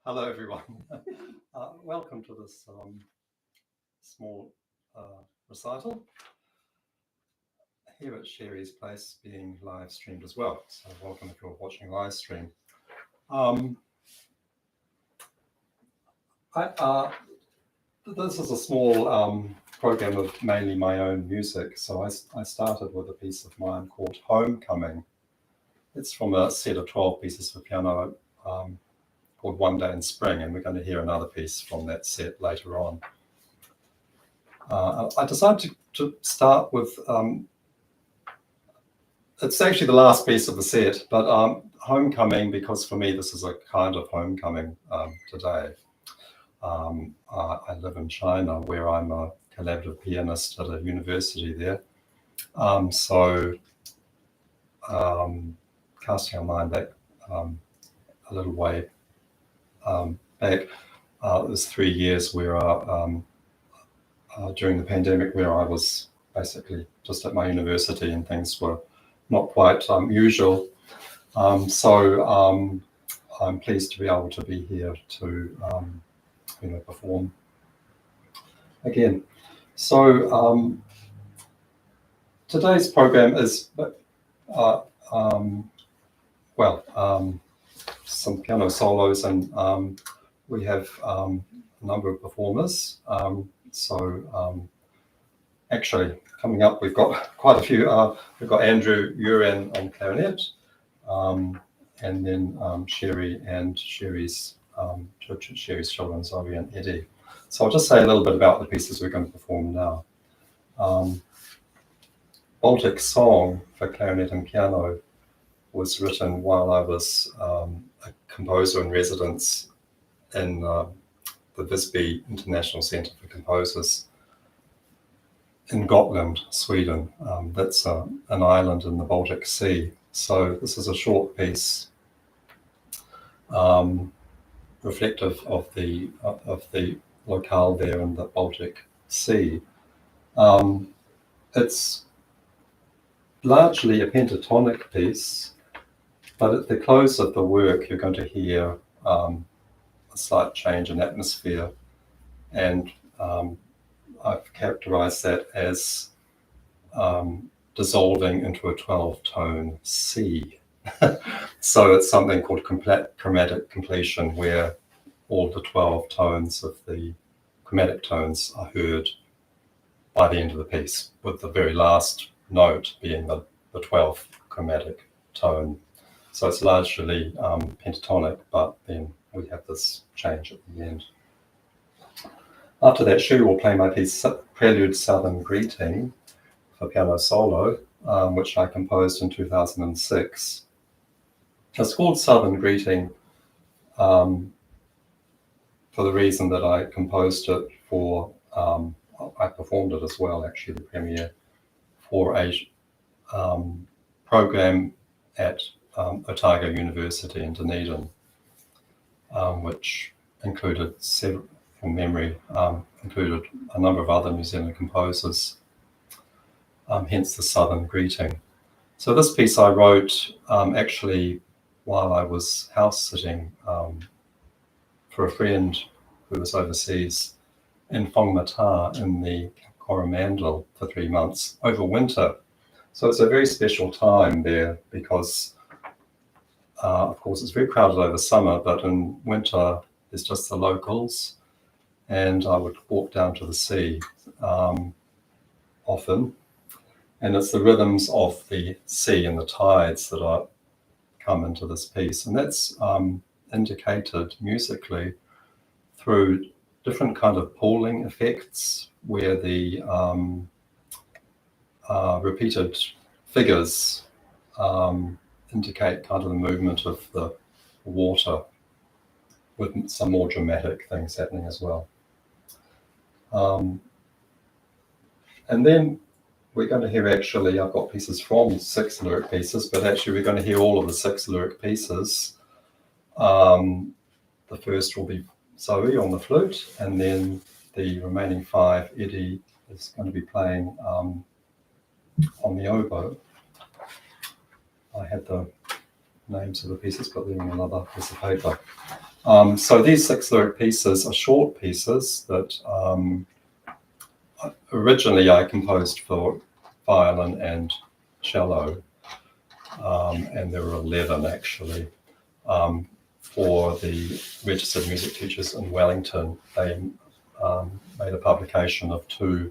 Hello, everyone. Welcome to this small recital here at Sherry's place, being live streamed as well. So welcome if you're watching live stream. This is a small program of mainly my own music. So I started with a piece of mine called Homecoming. It's from a set of 12 pieces for piano called One Day in Spring, and we're going to hear another piece from that set later on. I decided to start with, it's actually the last piece of the set, but Homecoming, because for me this is a kind of homecoming today. I live in China, where I'm a collaborative pianist at a university there. Casting our mind back a little way back, it was 3 years where during the pandemic, where I was basically just at my university and things were not quite usual. I'm pleased to be able to be here to perform again. So today's program is some piano solos, and we have a number of performers. Actually, coming up, we've got quite a few. We've got Andrew Uran on clarinet, and then Sherry and Sherry's children, Zoe and Eddie. So I'll just say a little bit about the pieces we're going to perform now. Baltic Song for clarinet and piano was written while I was a composer in residence in the Visby International Centre for Composers in Gotland, Sweden. That's an island in the Baltic Sea. So this is a short piece reflective of the locale there in the Baltic Sea. It's largely a pentatonic piece, but at the close of the work, you're going to hear a slight change in atmosphere, and I've characterized that as dissolving into a 12-tone C. So it's something called chromatic completion, where all the 12 tones of the chromatic tones are heard by the end of the piece, with the very last note being the 12th chromatic tone. So it's largely pentatonic, but then we have this change at the end. After that, Sherry will play my piece, Prelude Southern Greeting, for piano solo, which I composed in 2006. It's called Southern Greeting for the reason that I composed it for, I performed it as well, actually, the premiere, for a program at Otago University in Dunedin, which included several, from memory, included a number of other New Zealand composers, hence the Southern Greeting. So this piece I wrote actually while I was house sitting for a friend who was overseas in Whangamata in the Coromandel for 3 months over winter. So it's a very special time there because, of course, it's very crowded over summer, but in winter there's just the locals, and I would walk down to the sea often, and it's the rhythms of the sea and the tides that come into this piece, and that's indicated musically through different kind of pooling effects, where the repeated figures indicate kind of the movement of the water, with some more dramatic things happening as well. And then we're going to hear, actually, I've got pieces from 6 lyric pieces, but actually we're going to hear all of the 6 lyric pieces. The first will be Zoe on the flute, and then the remaining 5, Eddie is going to be playing on the oboe. I had the names of the pieces, but they're on another piece of paper. So these 6 lyric pieces are short pieces that originally I composed for violin and cello, and there were 11 actually. For the registered music teachers in Wellington, they made a publication of 2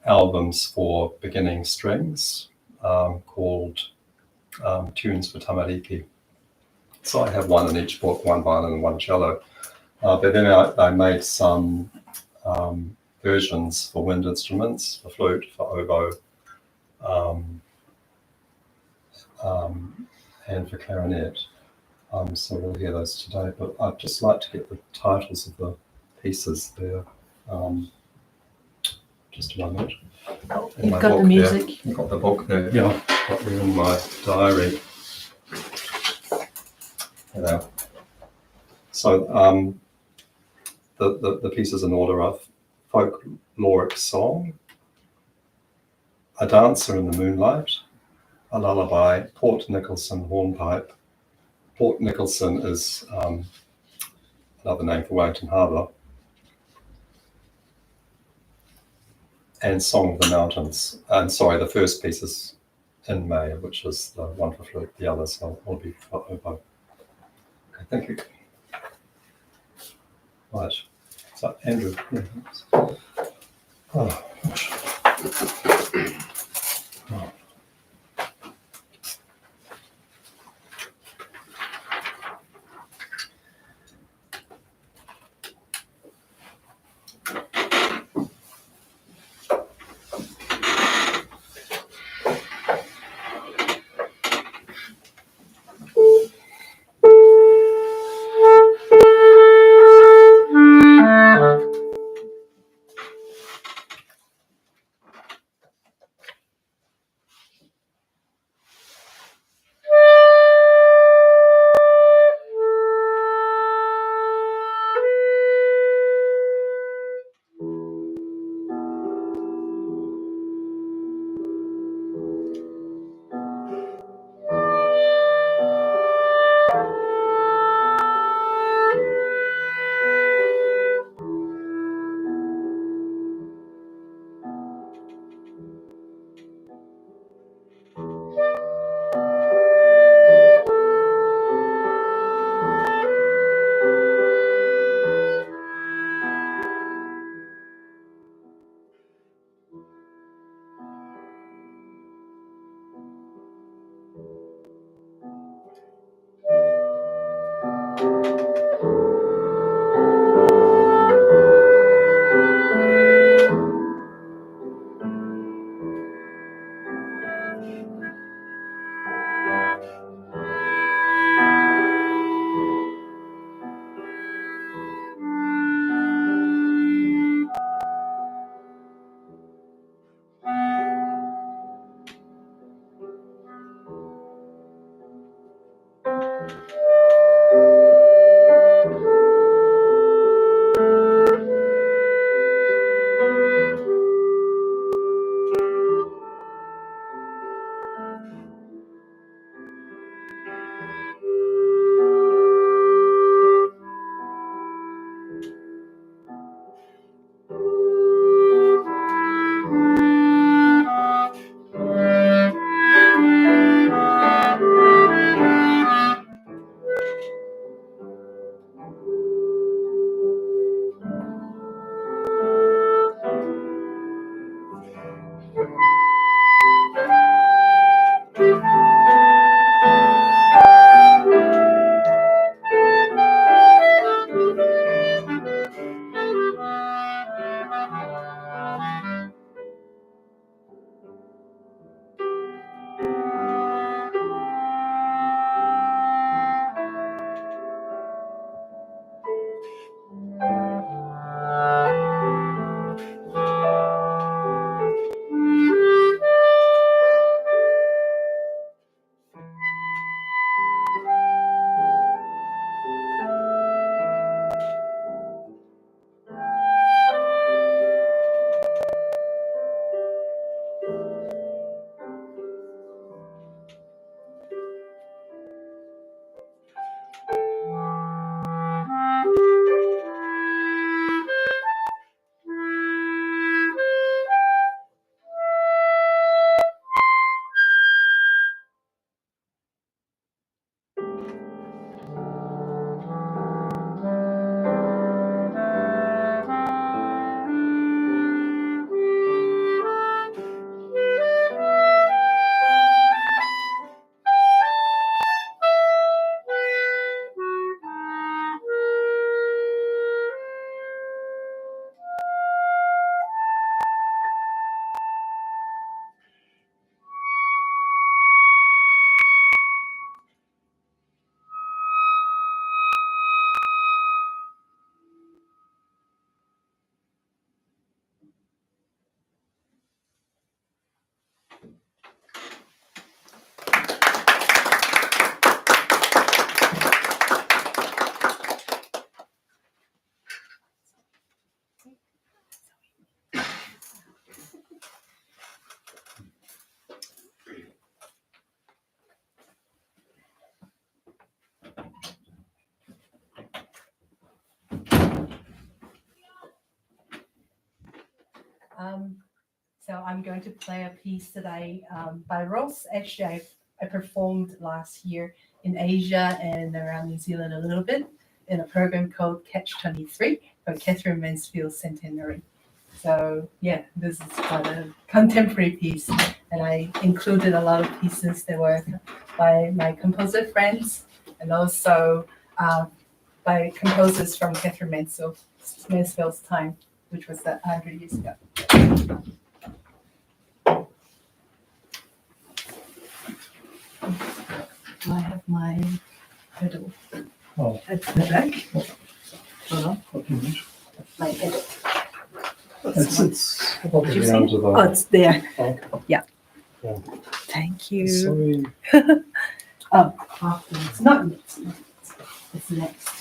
albums for beginning strings called Tunes for Tamariki. So I have one in each book, 1 violin and 1 cello. But then I made some versions for wind instruments, for flute, for oboe, and for clarinet. So we'll hear those today, but I'd just like to get the titles of the pieces there. Just a moment. You've got the music. There. I've got the book there. Yeah, I've got it in my diary. Yeah. So the pieces in order are folkloric song, a dancer in the moonlight, a lullaby, Port Nicholson hornpipe. Port Nicholson is another name for Wellington Harbour, and Song of the Mountains. And sorry, the first piece is in May, which is the one for flute. The others will be for oboe. Okay, thank you. Right. So Andrew. Yeah. Oh, gosh. Oh. So I'm going to play a piece today by Ross. Actually, I performed last year in Asia and around New Zealand a little bit in a program called Catch 23 for Catherine Mansfield's centenary. So yeah, this is quite a contemporary piece, and I included a lot of pieces that were by my composer friends and also by composers from Catherine Mansfield's time, which was 100 years ago. I have my pedal at the back. My pedal. It's probably under the. Oh, it's there. Okay. Yeah. Yeah. Thank you. Sorry. Oh, it's not next. It's next.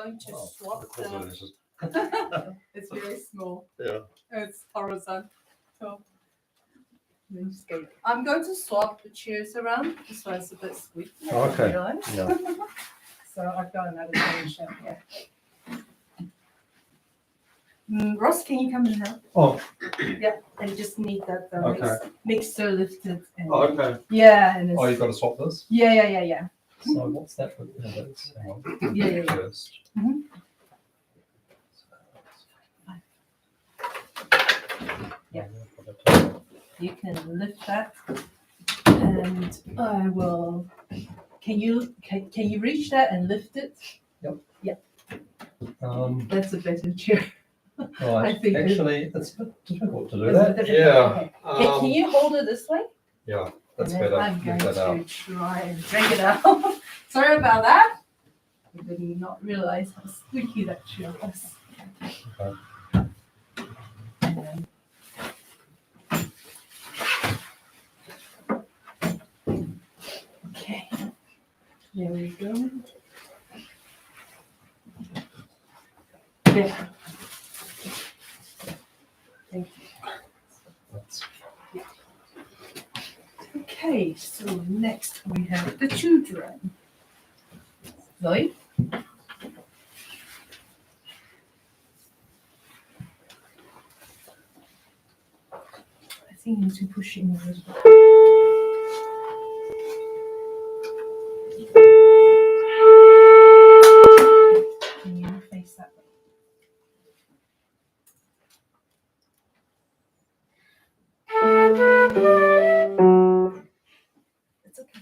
going to swap because the. it is. It's very small. Yeah. It's horizontal. Landscape. I'm going to swap the chairs around. This one's a bit squeaky. I Okay. realize. Yeah. So I've got another solution here. Ross, can you come and help? Oh. Yeah, I just need that Okay. mixer lifted. And, Okay. yeah, and it's, Oh, you've got to swap this. yeah. So what's that? Hang on. Yeah. First. Mhm. Yeah. You can lift that, and I will. Can you reach that and lift it? Yep. Yeah. That's a better chair. right. I think Actually, it's a bit difficult to do Is it that. difficult? Yeah. Okay. Can you hold it this way? Yeah, that's And then better. I'm going Lift that to out. try and drag it out. Sorry about that. I did not realize how squeaky that chair was. Okay. And then- Okay. There we go. There. Thank you. That's Okay, so next we have the children. Zoe? I think you need to push in a little bit. Can you face that way? It's okay.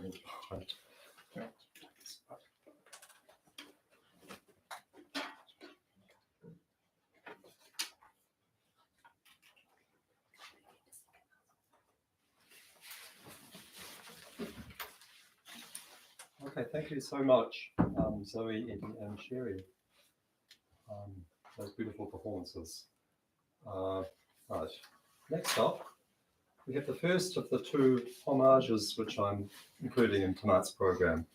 Right. Okay, thank you so much, Zoe, Eddie, and Sherry. Those beautiful performances. Right, next up, we have the first of the two homages which I'm including in tonight's program.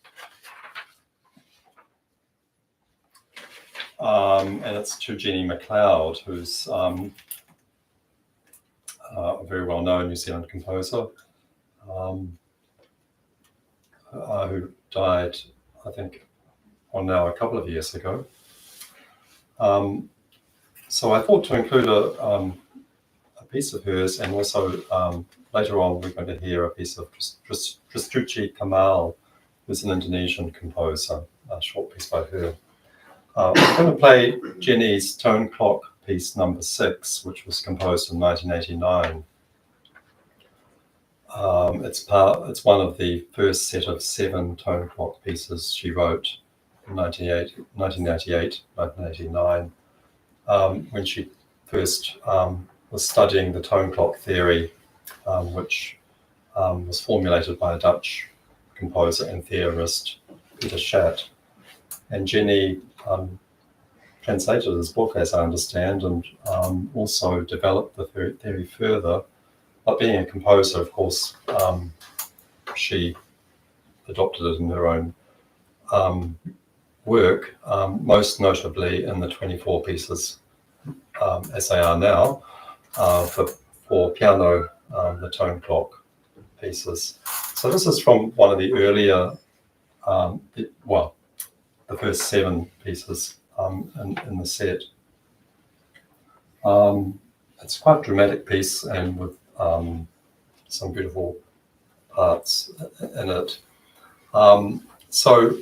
And it's to Jenny MacLeod, who's a very well-known New Zealand composer, who died, I think, now a couple of years ago. So I thought to include a piece of hers, and also later on we're going to hear a piece of Tristucci Kamal, who's an Indonesian composer, a short piece by her. I'm going to play Jenny's Tone Clock piece number 6, which was composed in 1989. It's one of the first set of 7 tone clock pieces she wrote in 1988, 1989, when she first was studying the tone clock theory, which was formulated by a Dutch composer and theorist, Peter Schat. And Jenny translated his book, as I understand, and also developed the theory further. But being a composer, of course, she adopted it in her own work, most notably in the 24 pieces, as they are now, for piano, the tone clock pieces. So this is from one of the earlier, the first 7 pieces in the set. It's quite a dramatic piece, and with some beautiful parts in it. So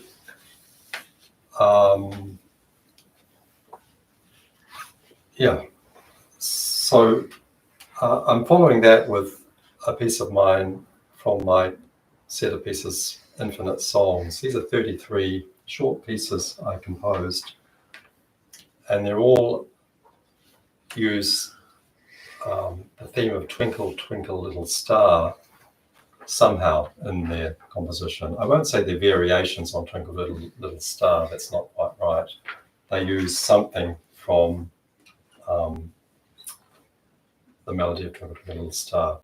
I'm following that with a piece of mine from my set of pieces, Infinite Songs. These are 33 short pieces I composed, and they're all use the theme of Twinkle, Twinkle, Little Star somehow in their composition. I won't say they're variations on Twinkle, Little Star, that's not quite right. They use something from the melody of Twinkle, Twinkle, Little Star.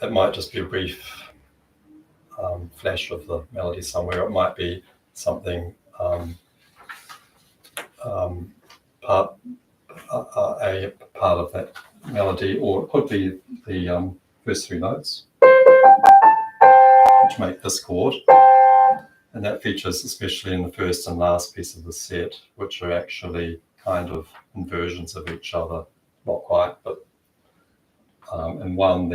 It might just be a brief flash of the melody somewhere. It might be something a part of that melody, or it could be the first 3 notes, which make this chord, and that features especially in the first and last piece of the set, which are actually kind of inversions of each other, not quite, but in one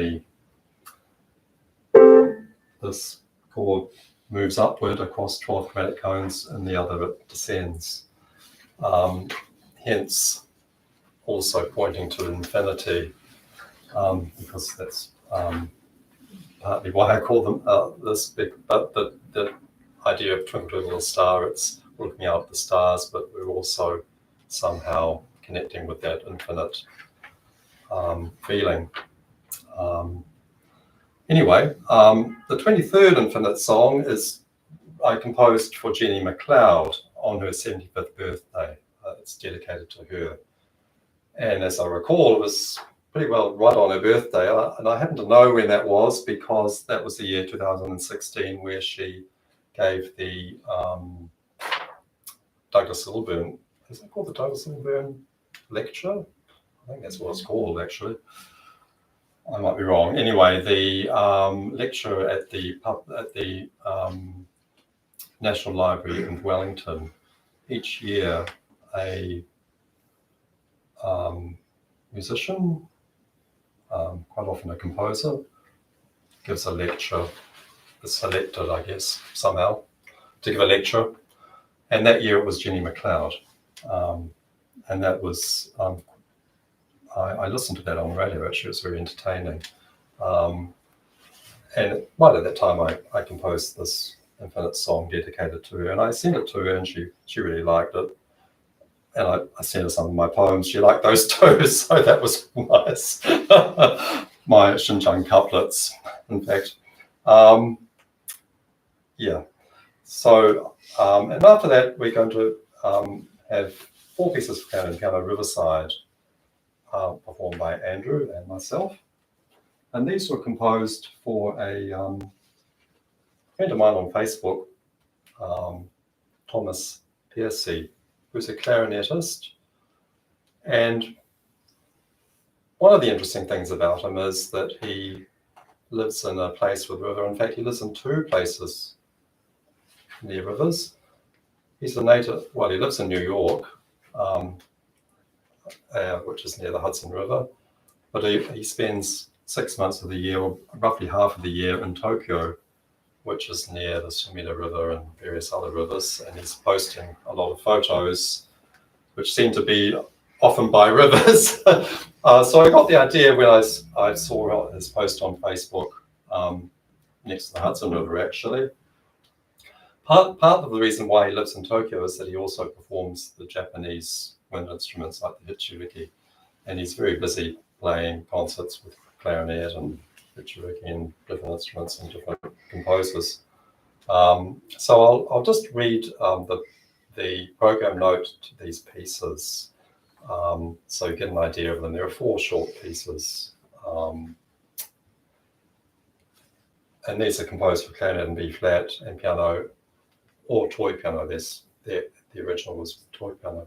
this chord moves upward across 12 chromatic cones, and the other it descends. Hence, also pointing to infinity, because that's partly why I call them this big. But the idea of Twinkle, Twinkle, Little Star, it's looking out at the stars, but we're also somehow connecting with that infinite feeling. Anyway, the 23rd Infinite Song I composed for Jenny MacLeod on her 75th birthday. It's dedicated to her. And as I recall, it was pretty well right on her birthday. And I happen to know when that was, because that was the year 2016, where she gave the Douglas Silverburn, is it called the Douglas Silverburn lecture? I think that's what it's called, actually. I might be wrong. Anyway, the lecture at the National Library in Wellington. Each year, a musician, quite often a composer, gives a lecture, is selected, I guess, somehow, to give a lecture. And that year it was Jenny MacLeod. And that was, I listened to that on the radio, actually. It was very entertaining. and right at that time, I composed this Infinite song dedicated to her, and I sent it to her, and she really liked it. And I sent her some of my poems. She liked those too, so that was nice. My Xinjiang couplets, in fact. Yeah. So, and after that, we're going to have 4 pieces for piano and piano Riverside, performed by Andrew and myself. And these were composed for a friend of mine on Facebook, Thomas Piercy, who's a clarinetist. And one of the interesting things about him is that he lives in a place with river. In fact, he lives in 2 places near rivers. He's a native, well, he lives in New York, which is near the Hudson River, but he spends 6 months of the year, or roughly half of the year, in Tokyo, which is near the Sumida River and various other rivers, and he's posting a lot of photos, which seem to be often by rivers. So I got the idea when I saw his post on Facebook, next to the Hudson River, actually. Part of the reason why he lives in Tokyo is that he also performs the Japanese wind instruments like the hitsuriki, and he's very busy playing concerts with clarinet and hitsuriki and different instruments and different composers. So I'll just read the program note to these pieces, so you get an idea of them. There are 4 short pieces, and these are composed for clarinet and B flat and piano, or toy piano. The original was toy piano.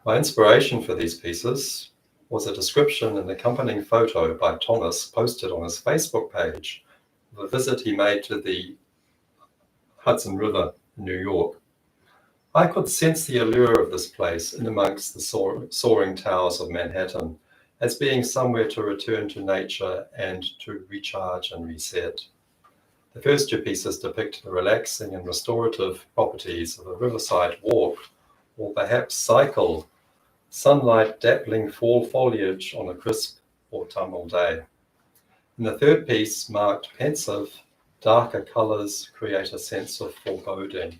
My inspiration for these pieces was a description and accompanying photo by Thomas posted on his Facebook page of a visit he made to the Hudson River in New York. I could sense the allure of this place in amongst the soaring towers of Manhattan as being somewhere to return to nature and to recharge and reset. The first 2 pieces depict the relaxing and restorative properties of a riverside walk, or perhaps cycle, sunlight dappling fall foliage on a crisp autumnal day. In the 3rd piece, marked pensive, darker colours create a sense of foreboding.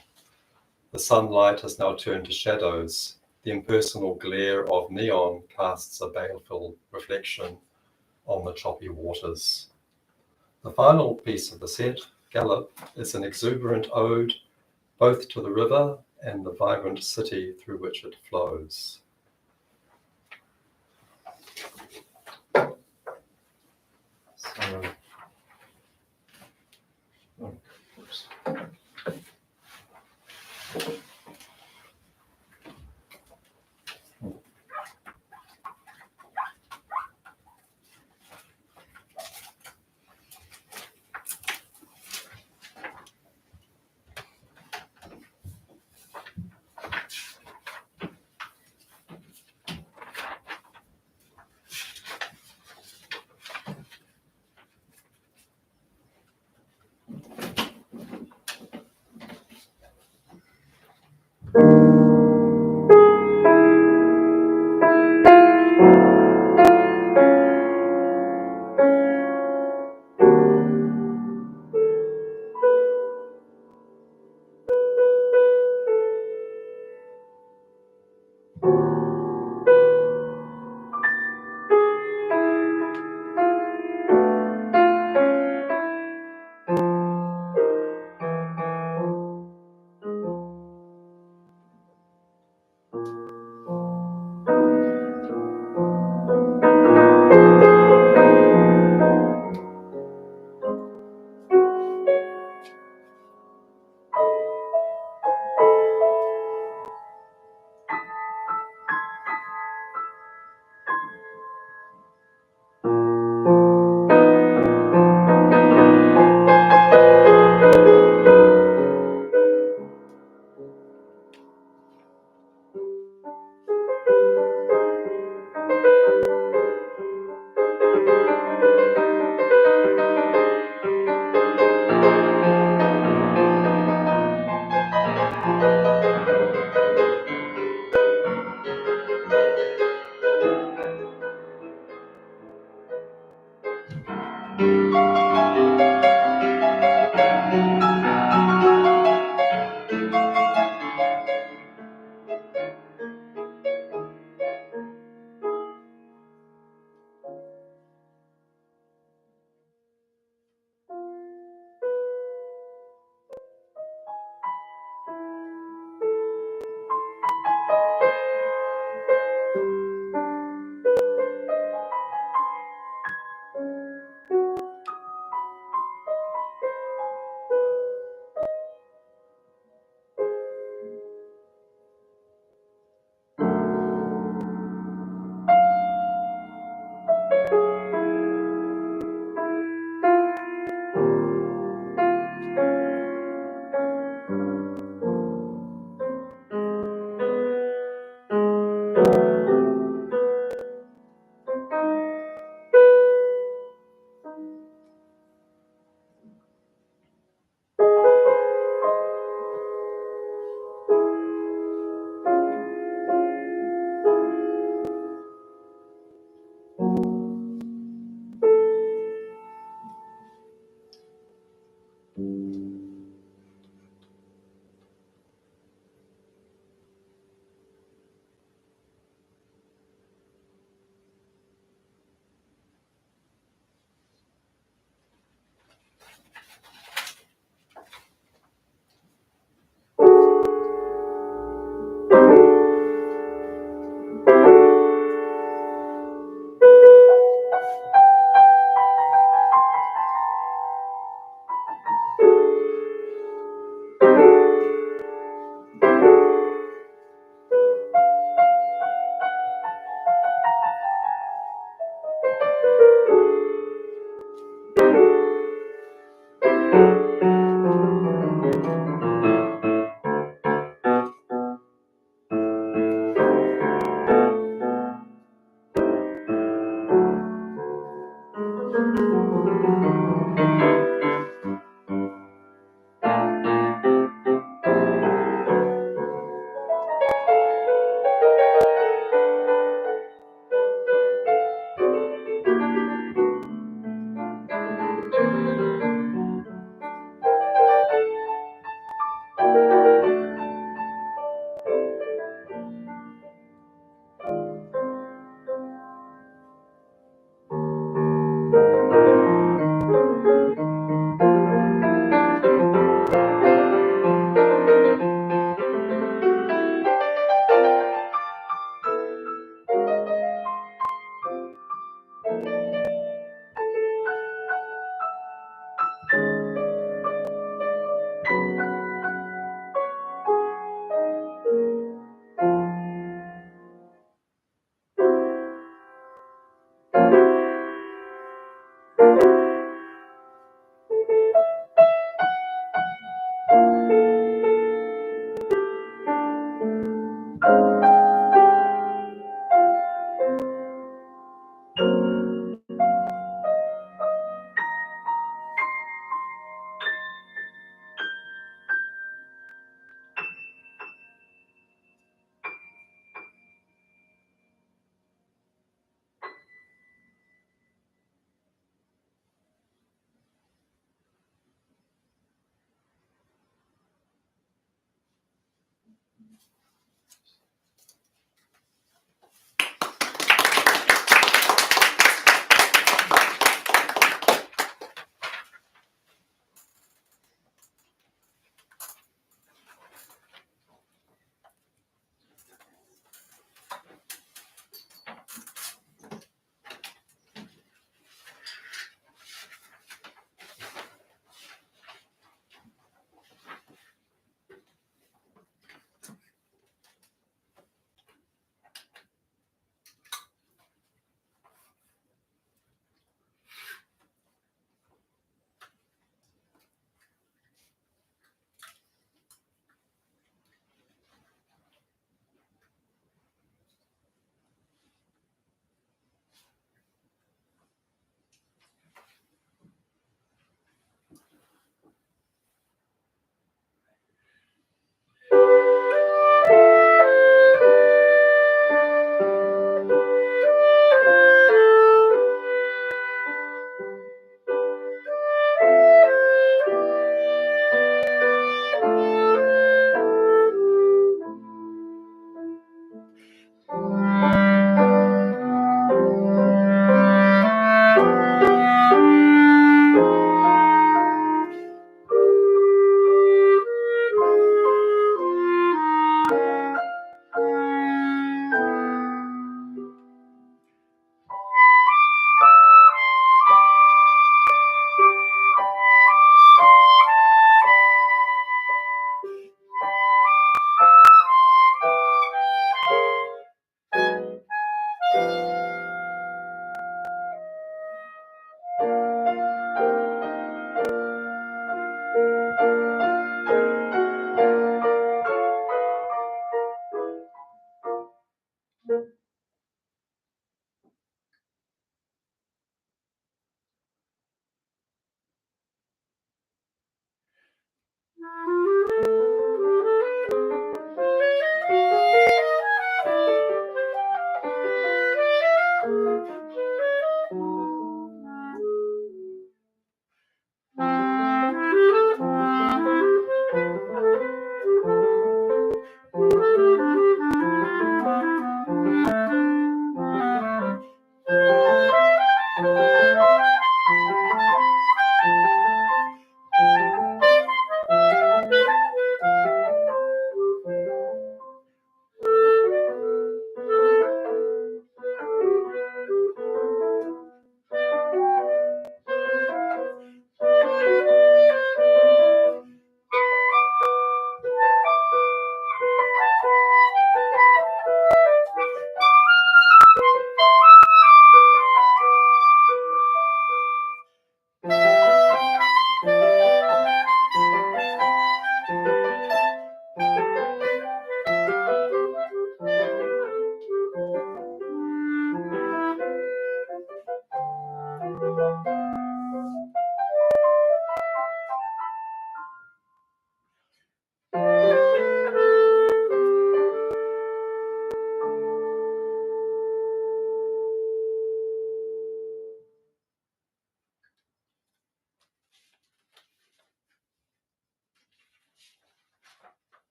The sunlight has now turned to shadows. The impersonal glare of neon casts a baleful reflection on the choppy waters. The final piece of the set, Gallop, is an exuberant ode both to the river and the vibrant city through which it flows. So, oops.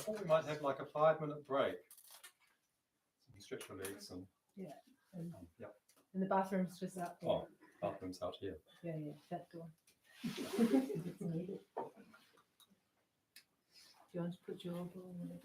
thought we might have like a 5-minute break. So you stretch your legs and And, yeah. and the bathroom's just out there. Oh, bathroom's out here. Yeah, that door. If it's needed. Do you want to put your elbow on the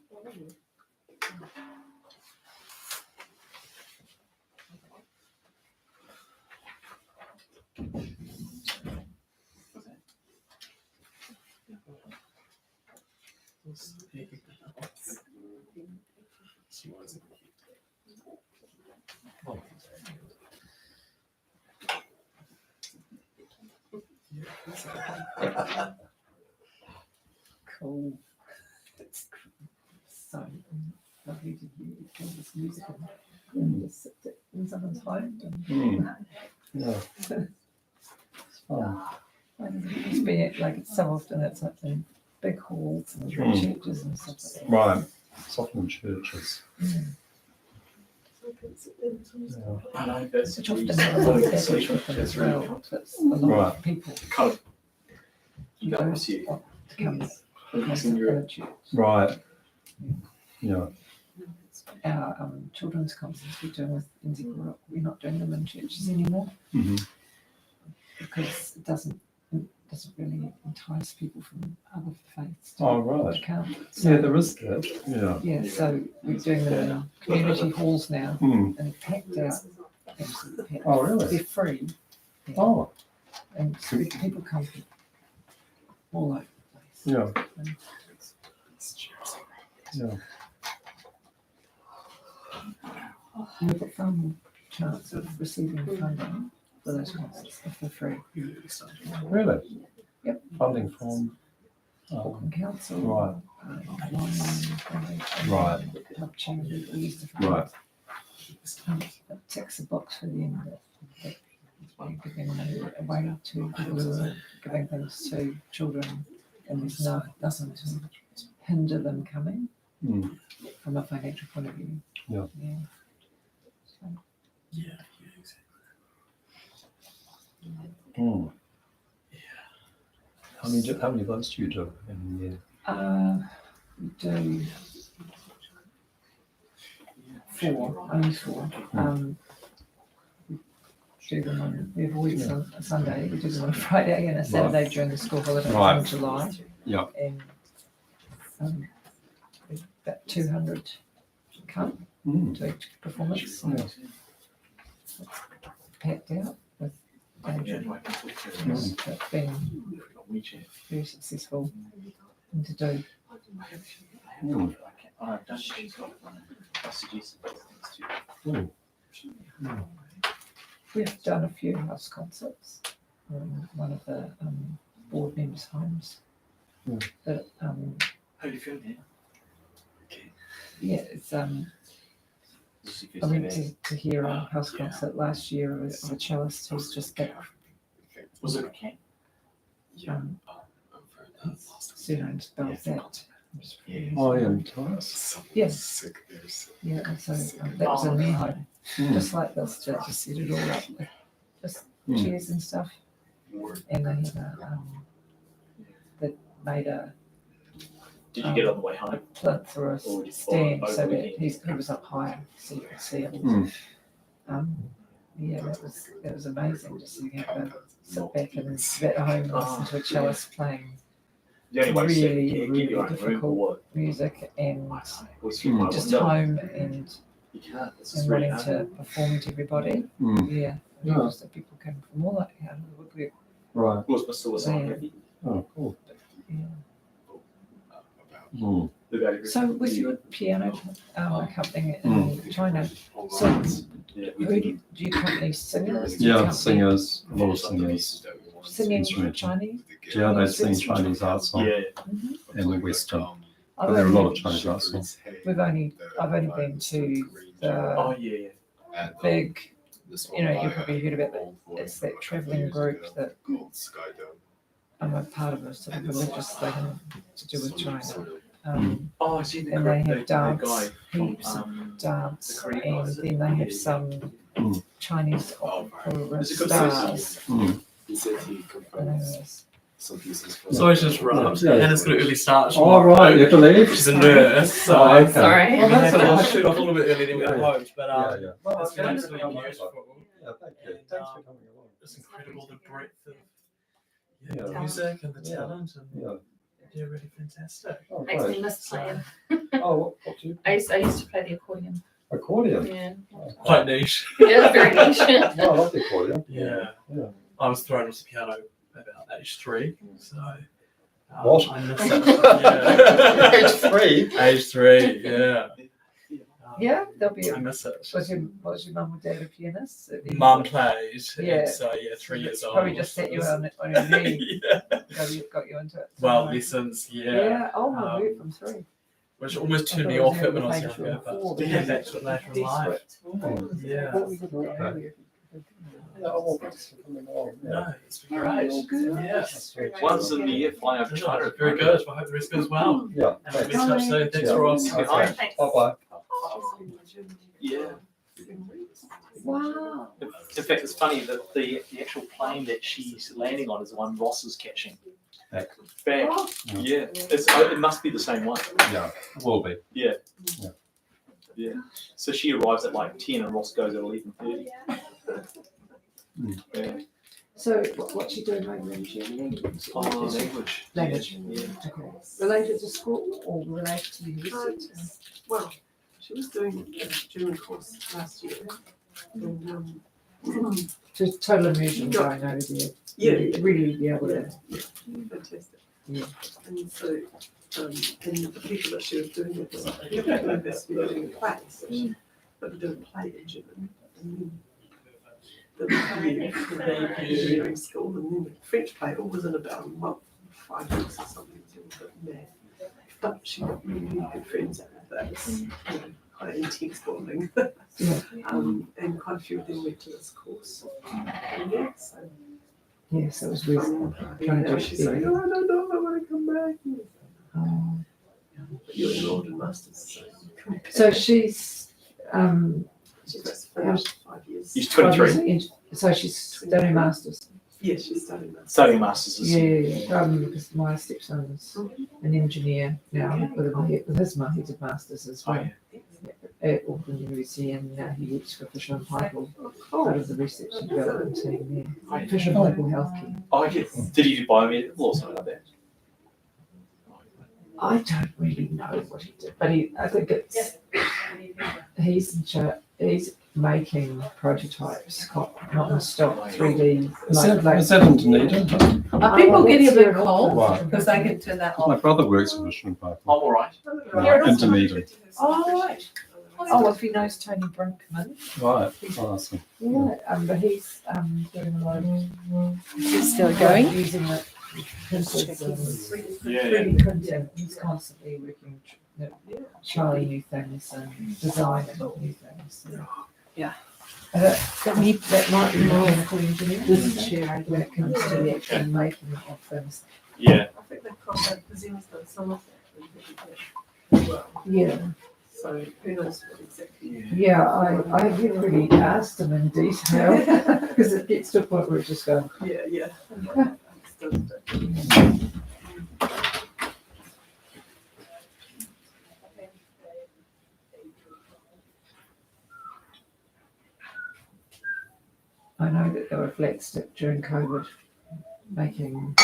Cool. It's so lovely to hear all this music and just sit in someone's home. Yeah. It's fun. It's been like it's so often it's like in big halls and churches and stuff like that. Right. It's often in churches. Yeah. Yeah. Which often established with as well. That's a lot of people who don't want to come to church. Right. Yeah. Our children's concerts we're doing with Inzi, we're not doing them in churches anymore Mm-hmm. because it doesn't really entice people from other faiths Oh, right. to come. Yeah, there is that. Yeah. Yeah, so we're doing them in community halls now Mm. and packed out. Absolutely packed. Oh, really? They're free. Yeah. Oh, And so people come from all over the place. yeah. And Yeah. we've got far more chance of receiving funding for those concerts if they're free. Really? Yep. Funding from. Auckland Council. Right. Right. Pub charity, all these different Right. things. It ticks a box for the end that we're giving money away to people who are giving things to children, and there's nothing to hinder them coming Mm. from a financial point of view. Yeah. Yeah. So, Mm. How many of those do you do in a year? we do only four. We do them on, we have a week on a Sunday, we do them on a Friday and a Saturday during the school holidays Right. in July. Yeah. And about 200 come Mm. to each performance. So Yeah. it's packed out with danger. It's been very successful thing to do. Mm. Mm. We've done a few house concerts in one of the board members' homes. Yeah. But, How are you feeling now? Okay. yeah, it's I went to hear a house concert last year of a cellist who's just back. Was it okay? His surname's Belzette. Oh, yeah. Nice. Yes. Yeah, and so that was in their home, Mm. just like this, to just set it all up with just Mm. chairs and stuff. And they had a that made a Did you get on the way home? plinth or a Or just stand over so the that weekend? he was up higher, so you could see it. Mm. Yeah, that was amazing just to get to sit back and sit at home and listen to a cellist playing The only way to really, get really your own room or difficult what? music and Was Mm. just home and You can't. This is and really wanting hard. to perform to everybody. Mm. Yeah, Yeah. people, so people came from all out of the woodwork. Right. Was Mr. was on ready? Oh, cool. Yeah. Mm. So with your piano accompanying in China, so who do you accompany singers? Do you Yeah, accompany singers, a lot of singers. Singing instrumental. Chinese? Yeah, they sing Chinese art song Yeah. and Western. I've But there are a lot only- of Chinese art songs. I've only been to Oh the yeah. big, you know, you probably heard about that. It's that travelling group that I'm a part of, a sort of religious thing to do with China. Oh, I see the And they the have dance, guy from heaps of dance, the Korean and guys. then they have some Chinese opera Is it good stars. Mm. I know there's some pieces. Sorry to interrupt. Yeah. Hannah's got an early start All tomorrow. right, you believe? She's a nurse, so Oh, okay. Sorry. I'm Well, going that's to shoot off a little bit earlier than we Yeah. had hoped, but Yeah, yeah. Well, it's been thanks for absolutely coming over. beautiful. Yeah, thank you. And, Thanks for coming along. It's incredible the breadth of Yeah. the music and the Yeah. talent, and Yeah. yeah, really fantastic. Oh, Makes me great. miss playing. Oh, what do you? I used to play the accordion. Accordion. Yeah. Quite niche. Yeah, very niche. Well, I love the accordion. Yeah. Yeah. I was thrown onto the piano about age 3, so What? I miss it. Yeah. Age 3? Age 3, yeah. Yeah, there'll be I a. miss it. Was your mum or dad a pianist? Mum played, Yeah. and so yeah, 3 years old. Probably just set you on your knee. Yeah. Got you into it. Well, Somewhere. lessons, Yeah. yeah. Oh, I Um, heard from 3. Which almost I turned me thought it off was it when I was maybe younger, before, but came back to it later in life. Desperate. Yeah. What was it like Okay. earlier? Yeah, well, thanks for coming along. Yeah. No, it's been great. Oh, good. Yeah. That's very Once true. in the year, flying over China. Very good. I hope the rest goes well. Yeah, And we'll thanks. be in touch soon. Thanks, Yeah. Ross. Okay. Thanks. Bye-bye. Yeah. Wow. In fact, it's funny that the actual plane that she's landing on is the one Ross is catching. Back. Back. Oh, Yeah. It must be the same one. Yeah, will be. Yeah. Yeah. Yeah. So she arrives at like 10 and Ross goes at 11:30. Yeah. so what's she doing over in Germany? Oh, language. Language. Yeah. Okay. Related to school or related to the university? Well, she was doing a German course last year. And, Just total immersion going over there. yeah, Really be able yeah, to. yeah, fantastic. Yeah. And so, and the people that she was doing it was like, you're going to be doing plays, but we didn't play in German. And then the year in engineering school, and then the French play all was in about a month, 5 weeks or something. So it was a bit mad. But she got really, really good friends out of that. You know, quite intense bonding. Yeah. And quite a few of them went to this course. And yeah, so Yes, it was really. trying to she's saying, oh, I don't know if I want to come back. Oh. But you're enrolled in masters, so come back. So she's She's just finished 5 years. He's 23. So she's studying masters. Yeah, she's studying masters. Studying masters. Yeah, because my stepson's an engineer now with his masters as well at Auckland University, and now he works for Fisher and Paykel, part of the research and development team there. Fisher and Paykel Healthcare. Oh, yeah. Did he do biomedical or something like that? I don't really know what he did, but I think it's he's in charge. He's making prototypes, not in stock 3D. Is that in Dunedin? Are people getting a bit Right. cold? Because I can turn that My off. brother works for Mission Park. I'm all right. In Dunedin. Oh, right. Oh, if he knows Tony Brinkman, Right. Oh, I see. yeah, but he's doing a lot of It's still going? using the printers and Yeah. 3D printing. He's constantly working, trying new things and designing new things. Yeah. That might be more mechanical engineering. This is chair when it comes to the actual making of things. Yeah. I think they've crossed over because Emma's done some of that as well. Yeah, So who knows what exactly. yeah. I haven't really asked him in detail because it gets to a point where it just goes. Yeah, yeah. Understood. I know that they were flexed it during COVID, making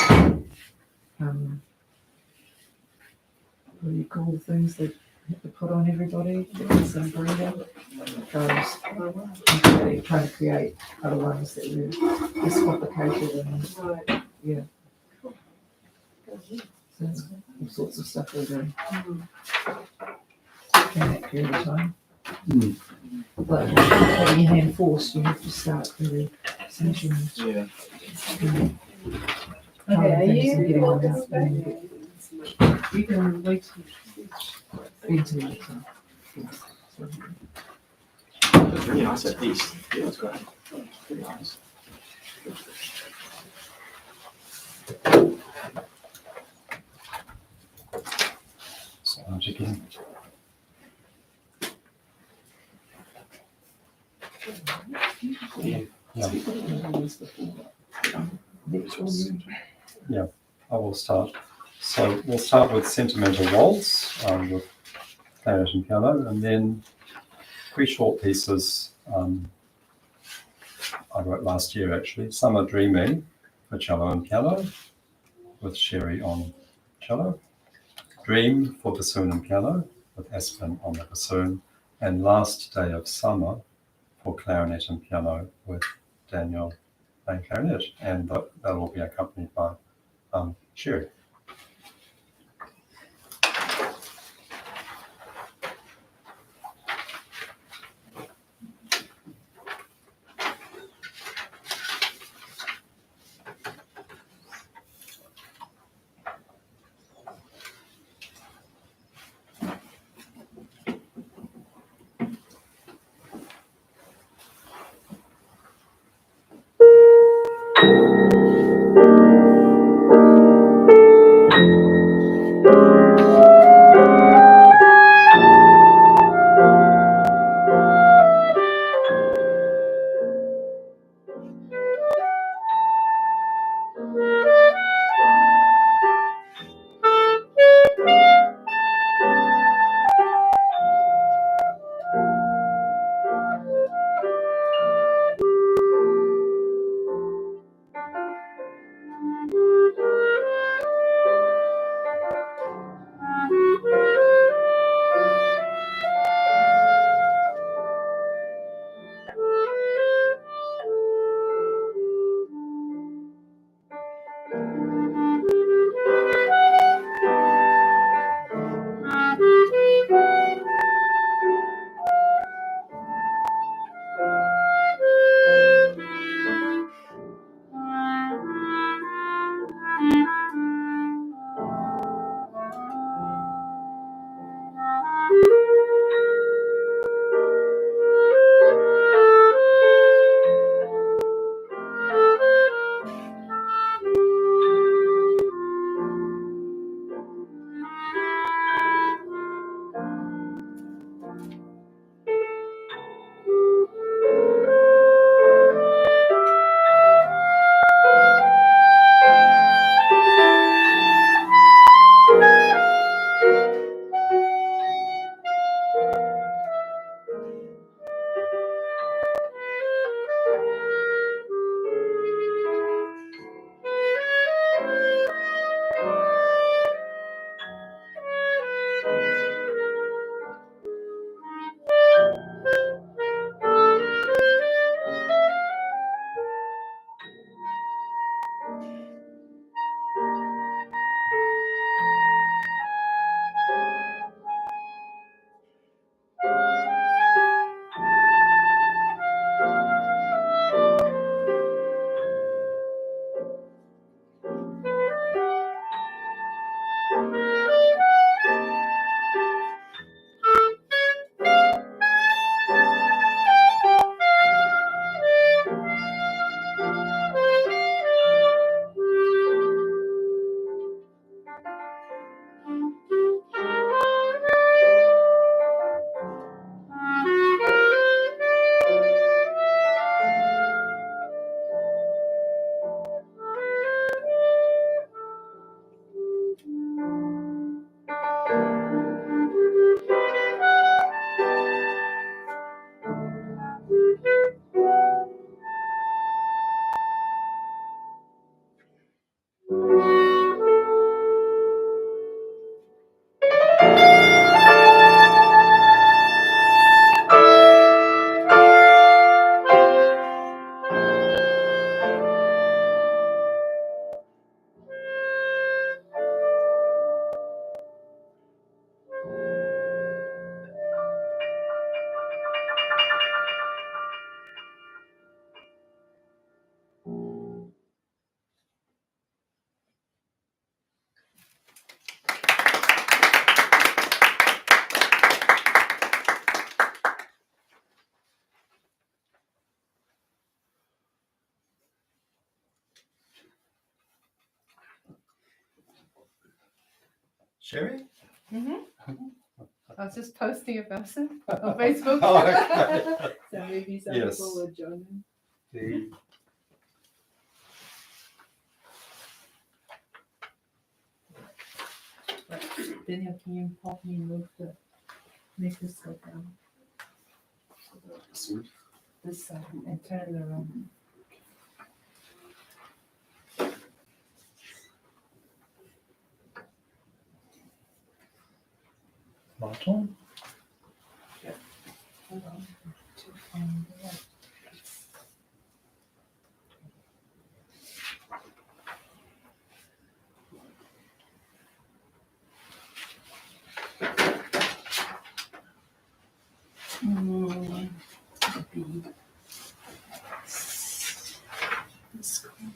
what do you call the things that you have to put on everybody? Get some breather. Goes trying to create other ones that were less complicated and Right. yeah. So all sorts of stuff we're doing in that period of time. Mm. But having your hand forced, you have to start really finishing. Yeah. Okay, are you? Getting on out and You can wait. into it. It's really nice at least. Yeah, it's great. Pretty nice. Start again. Yeah. Yeah. Yeah. I will start. So we'll start with Sentimental Waltz with clarinet and piano, and then 3 short pieces I wrote last year actually. Summer Dreaming for cello and piano with Sherry on cello. Dream for bassoon and piano with Aspen on the bassoon. And Last Day of Summer for clarinet and piano with Daniel playing clarinet. And that will be accompanied by Sherry. Sherry? I was just posting about it on Facebook. Oh, okay. So maybe some Yes. people will join in. The Daniel, can you help me move the microscope down this side and turn it around? Light on. Hold on. To find the light. Be this corner.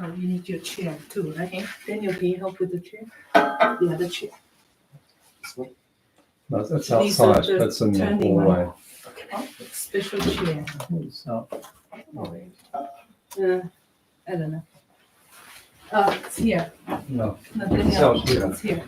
Oh, you need your chair too, right? Daniel, can you help with the chair? The other chair. No, that's These are outside. the That's in the turning one. hallway. Special chair. It's out. I don't know. It's here. No, No, it's Daniel, out here. it's here.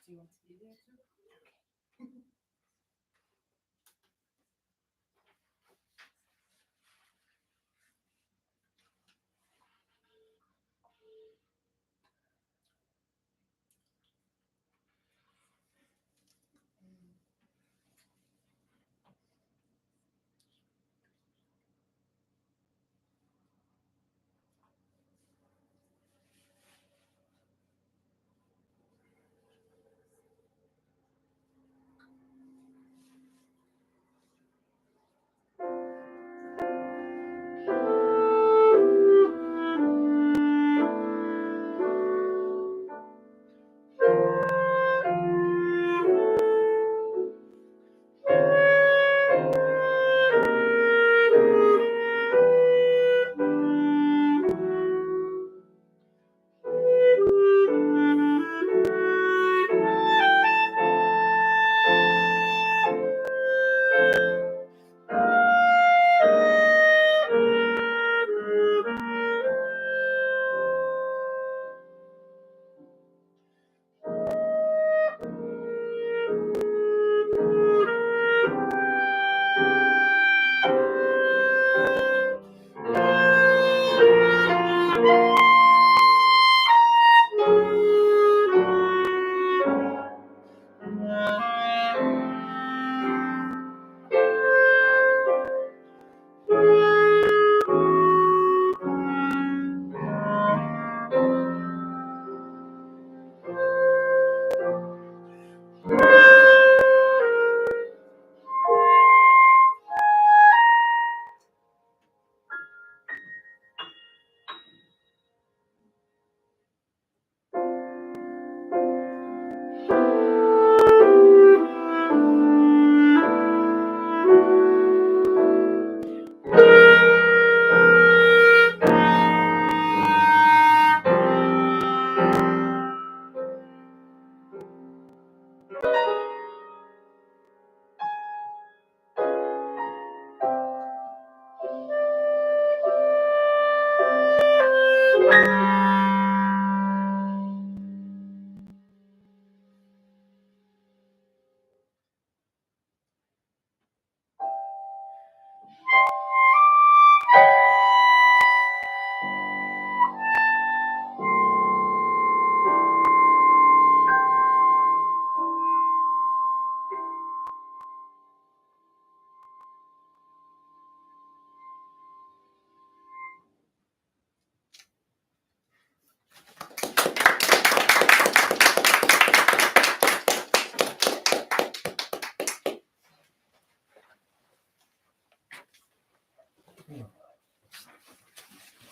Do you want to be there too?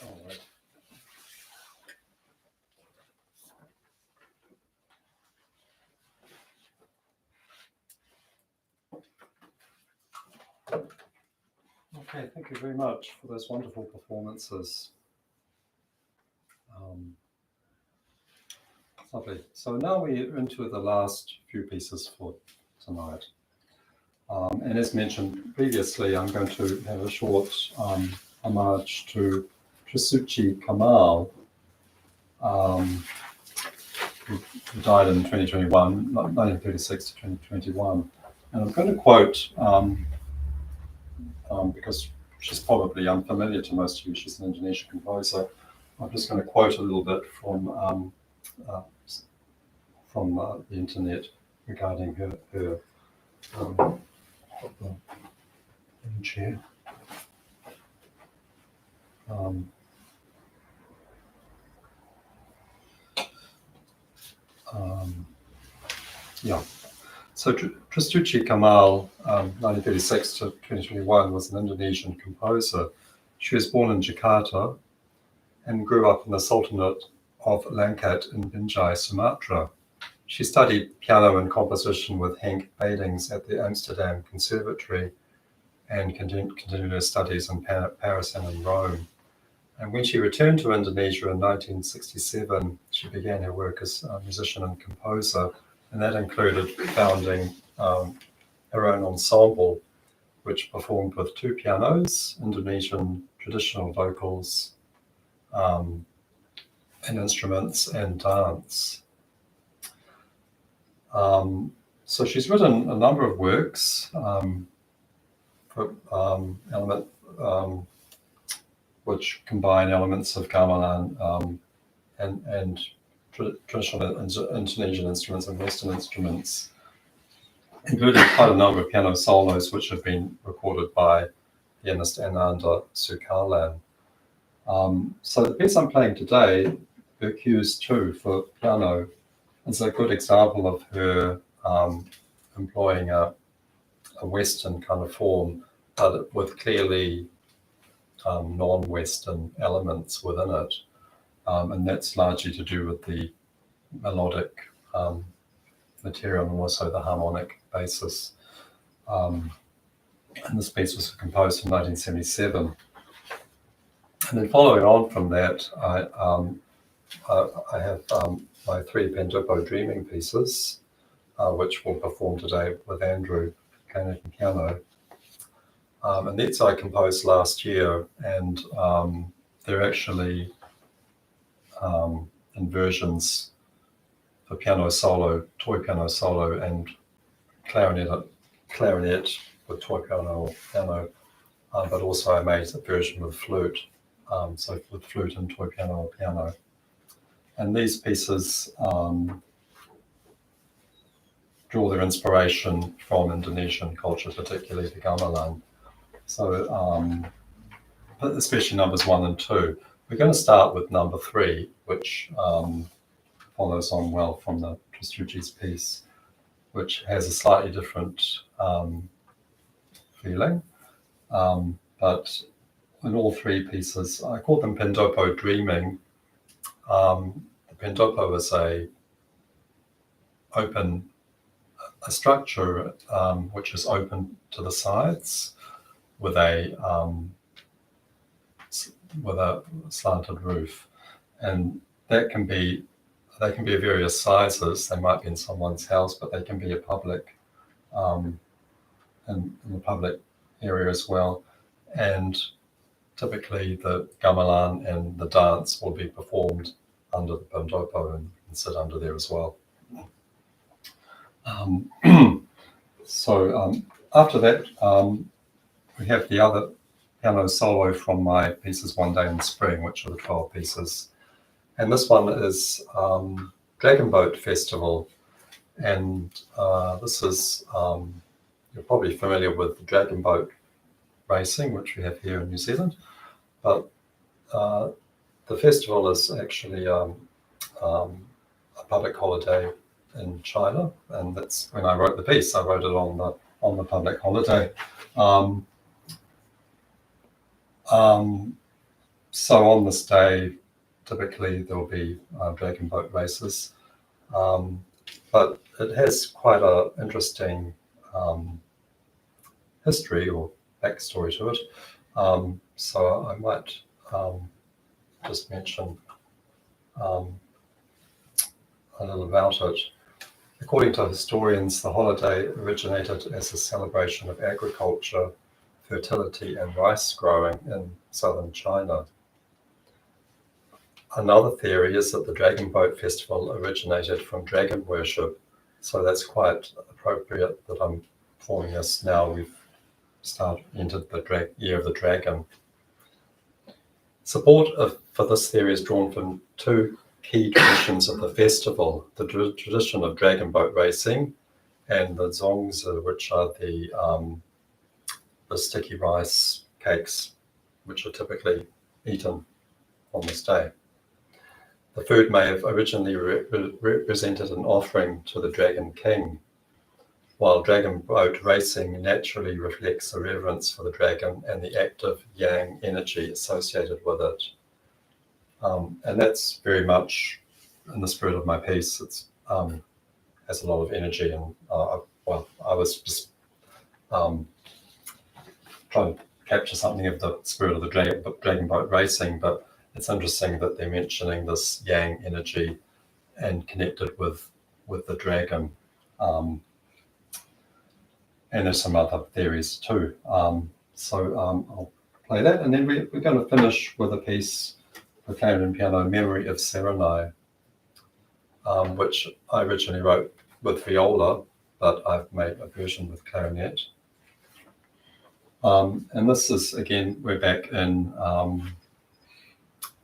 All right. Okay, thank you very much for those wonderful performances. Lovely. So now we're into the last few pieces for tonight. And as mentioned previously, I'm going to have a short homage to Trisuchi Kamal, who died in 2021, 1936 to 2021. And I'm going to quote, because she's probably unfamiliar to most of you, she's an Indonesian composer. I'm just going to quote a little bit from the internet regarding her chair. Yeah. So Tristucci Kamal, 1936 to 2021, was an Indonesian composer. She was born in Jakarta and grew up in the Sultanate of Langkat in Binjai, Sumatra. She studied piano and composition with Henk Badings at the Amsterdam Conservatory and continued her studies in Paris and in Rome. And when she returned to Indonesia in 1967, she began her work as a musician and composer, and that included founding her own ensemble, which performed with two pianos, Indonesian traditional vocals, and instruments and dance. So she's written a number of works for element which combine elements of gamelan and traditional Indonesian instruments and Western instruments, including quite a number of piano solos which have been recorded by pianist Ananda Sukalan. So the piece I'm playing today, Berceuse 2 for piano, is a good example of her employing a Western kind of form, but with clearly non-Western elements within it. And that's largely to do with the melodic material and also the harmonic basis. And this piece was composed in 1977. And then following on from that, I have my 3 Pendopo Dreaming pieces, which we'll perform today with Andrew, Canadian piano. And these I composed last year, and they're actually in versions for piano solo, toy piano solo, and clarinet with toy piano, but also I made a version with flute, so with flute and toy piano or piano. And these pieces draw their inspiration from Indonesian culture, particularly the gamelan. So, especially numbers 1 and 2. We're going to start with number 3, which follows on well from the Tristrucci's piece, which has a slightly different feeling. But in all 3 pieces, I call them Pendopo Dreaming. The Pendopo is a structure which is open to the sides with a slanted roof, and they can be of various sizes. They might be in someone's house, but they can be a public in the public area as well. And typically the gamelan and the dance will be performed under the pendopo and sit under there as well. So after that, we have the other piano solo from my pieces One Day in Spring, which are the 12 pieces. And this one is Dragon Boat Festival. And this is, you're probably familiar with the dragon boat racing, which we have here in New Zealand. But the festival is actually a public holiday in China. And that's when I wrote the piece. I wrote it on the public holiday. So on this day, typically there will be dragon boat races, but it has quite an interesting history or backstory to it. So I might just mention a little about it. According to historians, the holiday originated as a celebration of agriculture, fertility and rice growing in southern China. Another theory is that the Dragon Boat Festival originated from dragon worship, so that's quite appropriate that I'm performing this now. We've entered the year of the dragon. Support for this theory is drawn from 2 key traditions of the festival: the tradition of dragon boat racing and the zongzi, which are the sticky rice cakes, which are typically eaten on this day. The food may have originally represented an offering to the Dragon King, while dragon boat racing naturally reflects a reverence for the dragon and the active yang energy associated with it. And that's very much in the spirit of my piece. It's has a lot of energy, and I was just trying to capture something of the spirit of the dragon boat racing, but it's interesting that they're mentioning this yang energy and connected with the dragon. And there's some other theories too. So I'll play that, and then we're going to finish with a piece for clarinet and piano, Memory of Serenai, which I originally wrote with viola, but I've made a version with clarinet. And this is, again, we're back in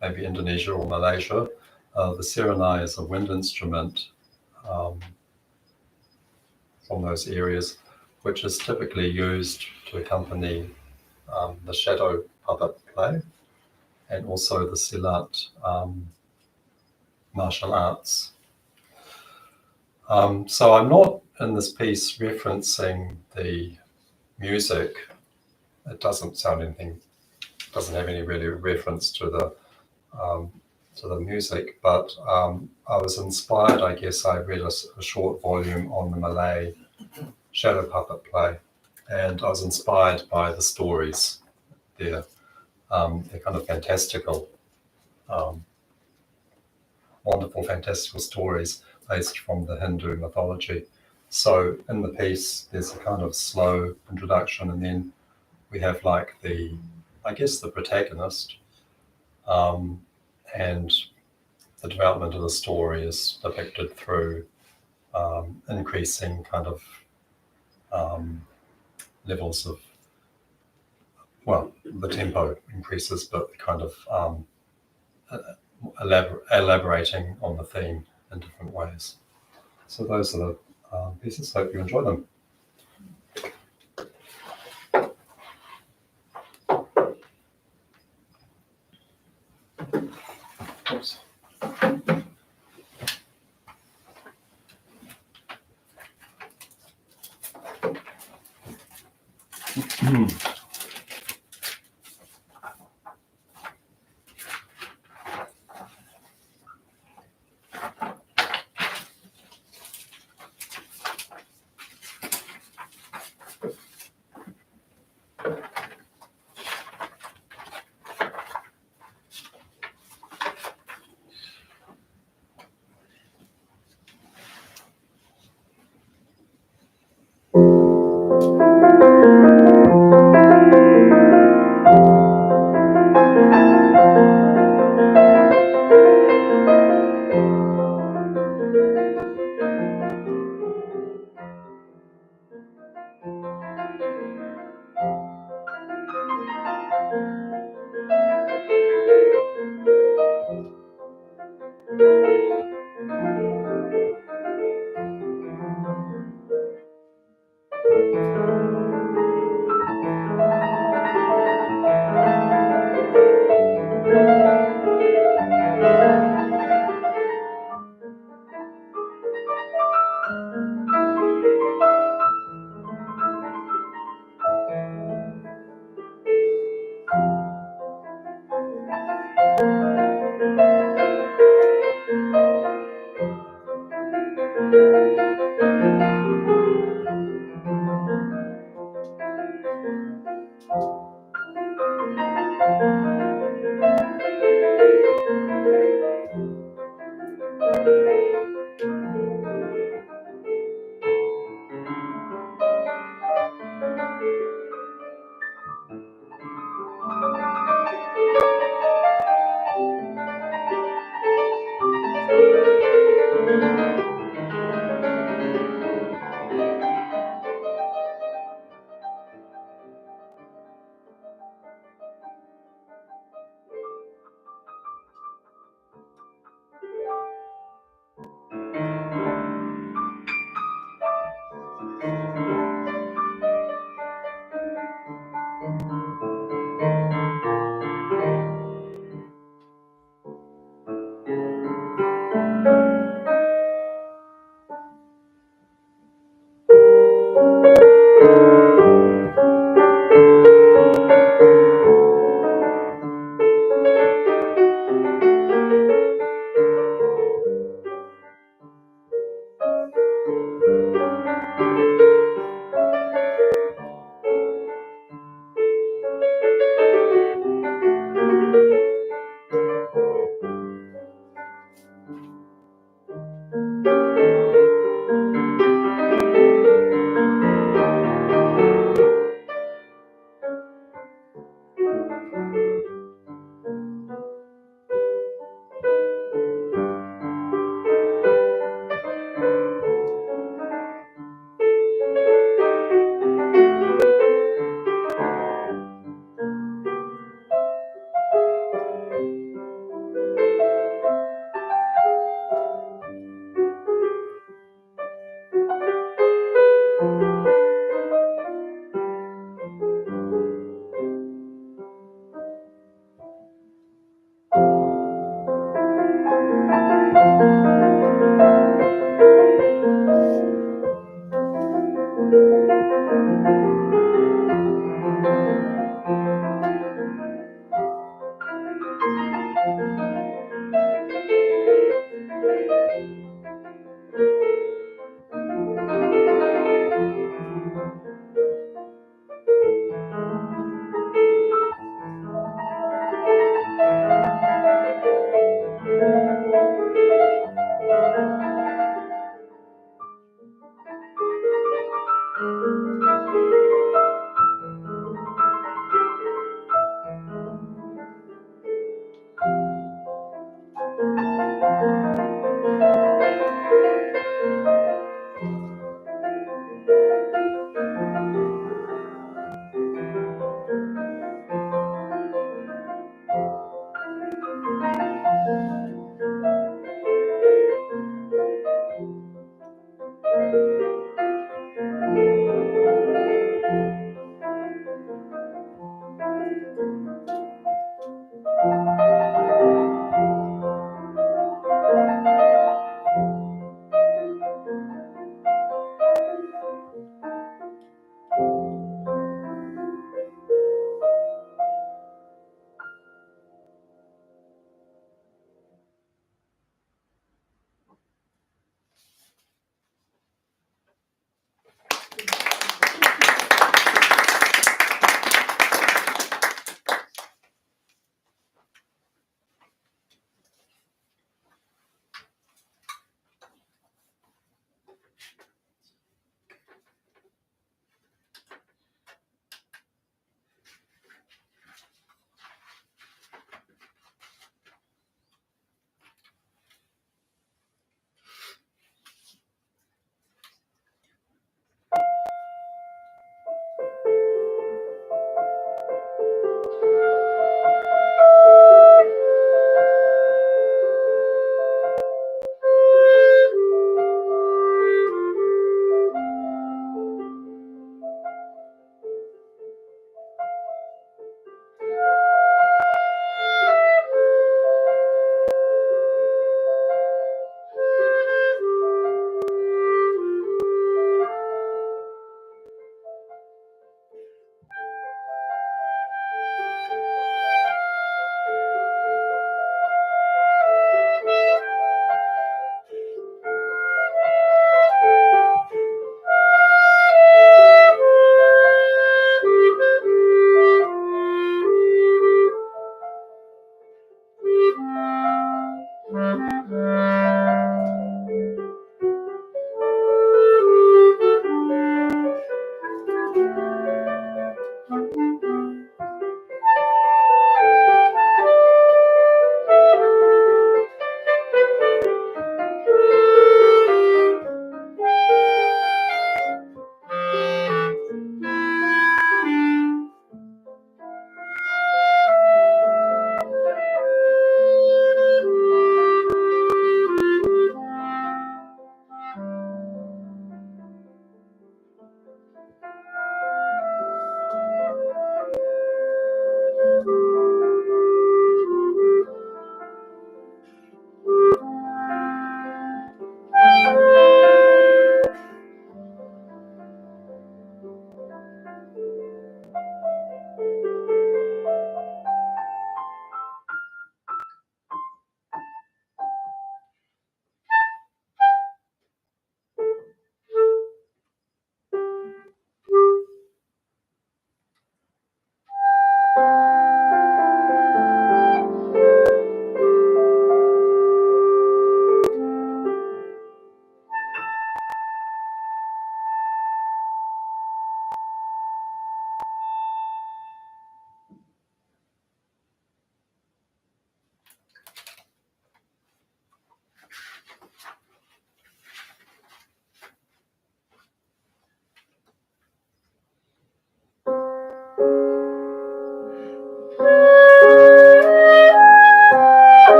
maybe Indonesia or Malaysia. The serenai is a wind instrument from those areas, which is typically used to accompany the shadow puppet play and also the silat martial arts. So I'm not in this piece referencing the music. It doesn't sound anything, doesn't have any really reference to the music, but I was inspired, I guess. I read a short volume on the Malay shadow puppet play, and I was inspired by the stories there. They're kind of fantastical, wonderful, fantastical stories based from the Hindu mythology. So in the piece, there's a kind of slow introduction, and then we have like the protagonist, and the development of the story is depicted through increasing kind of levels of, well, the tempo increases, but kind of elaborating on the theme in different ways. So those are the pieces. Hope you enjoy them. Oops.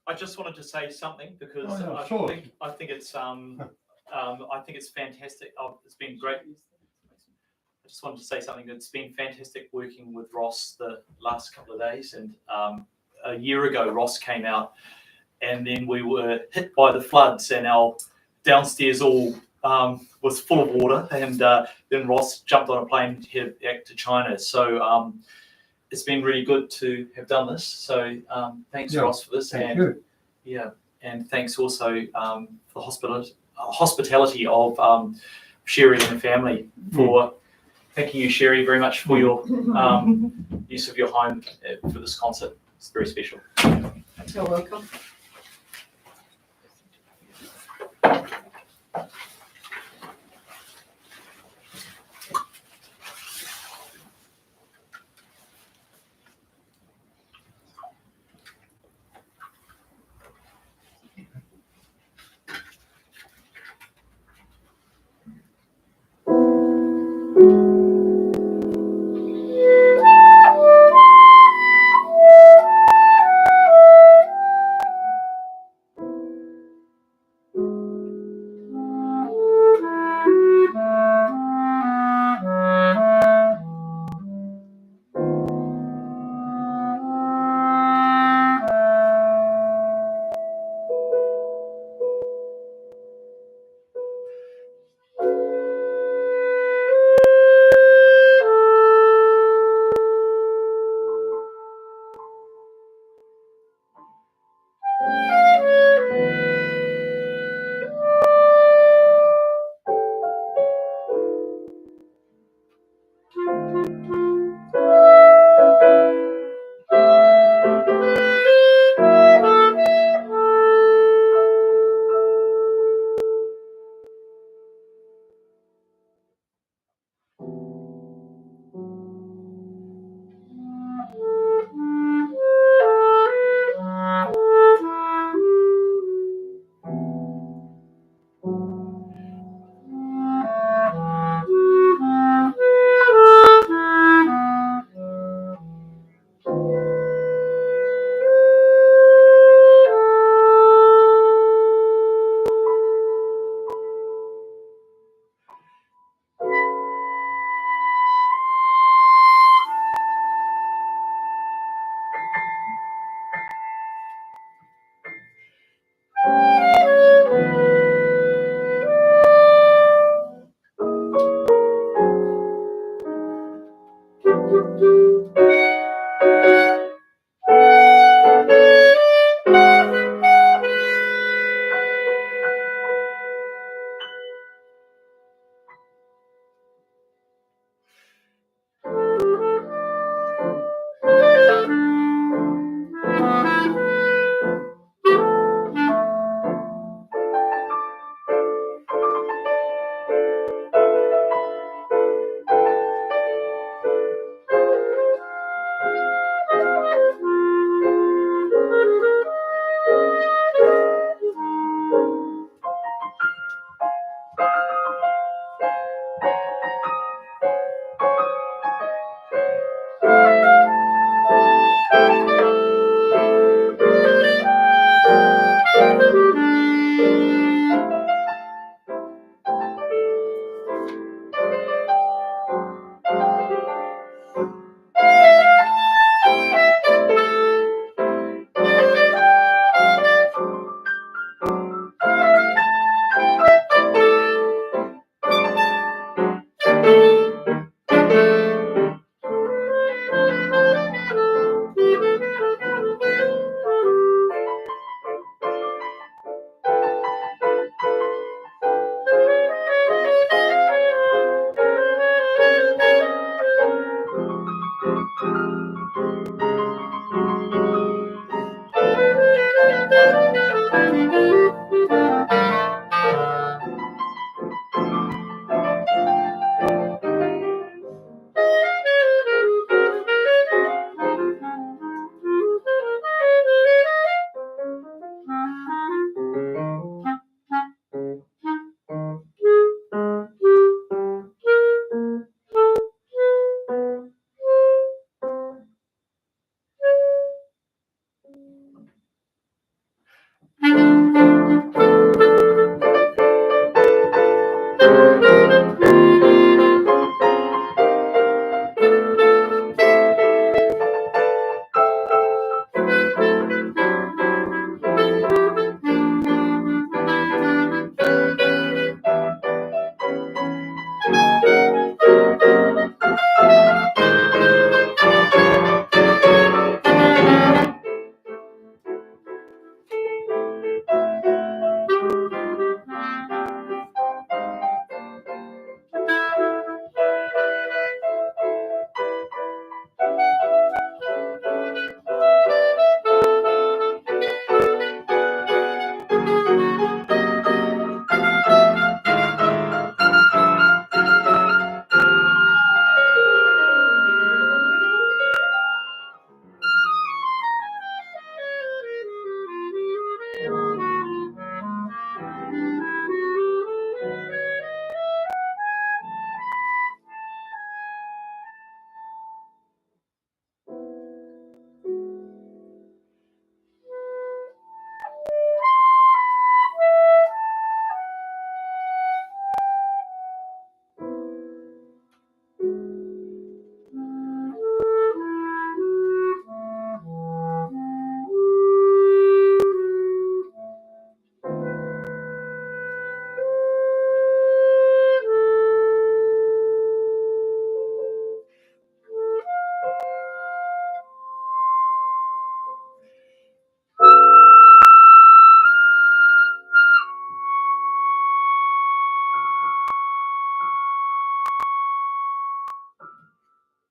I just wanted to say something because Oh, yeah, I sure. think it's I think it's fantastic. It's been great. I just wanted to say something. It's been fantastic working with Ross the last couple of days. And a year ago, Ross came out, and then we were hit by the floods, and our downstairs all was full of water. And then Ross jumped on a plane and headed back to China. So it's been really good to have done this. So thanks, Yeah, Ross, for this. Thank you. Yeah, and thanks also for the hospitality of Sherry and the family for thanking you, Sherry, very much for your use of your home for this concert. It's very special. You're welcome.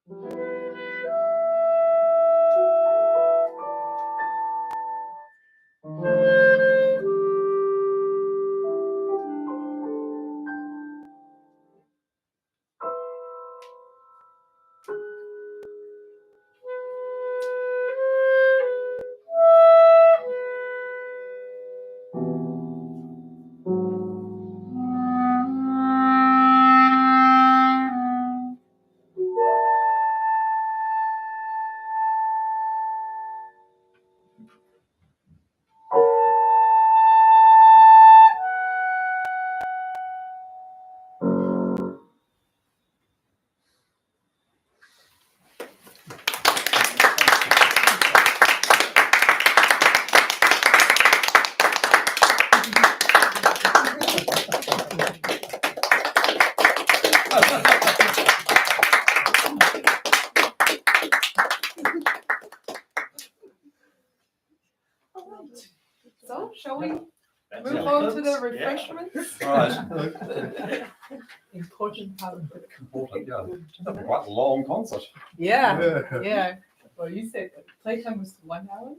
So, shall we That's move it. on to the Yeah. refreshments? Right. Important part of it. Important, yeah. That'd be quite a long concert. Yeah, yeah. Well, you said playtime was 1 hour?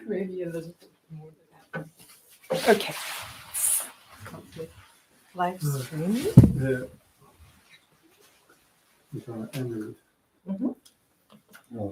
Maybe a little bit more than that. Okay. Live stream. Yeah. You're trying to end it. Yeah.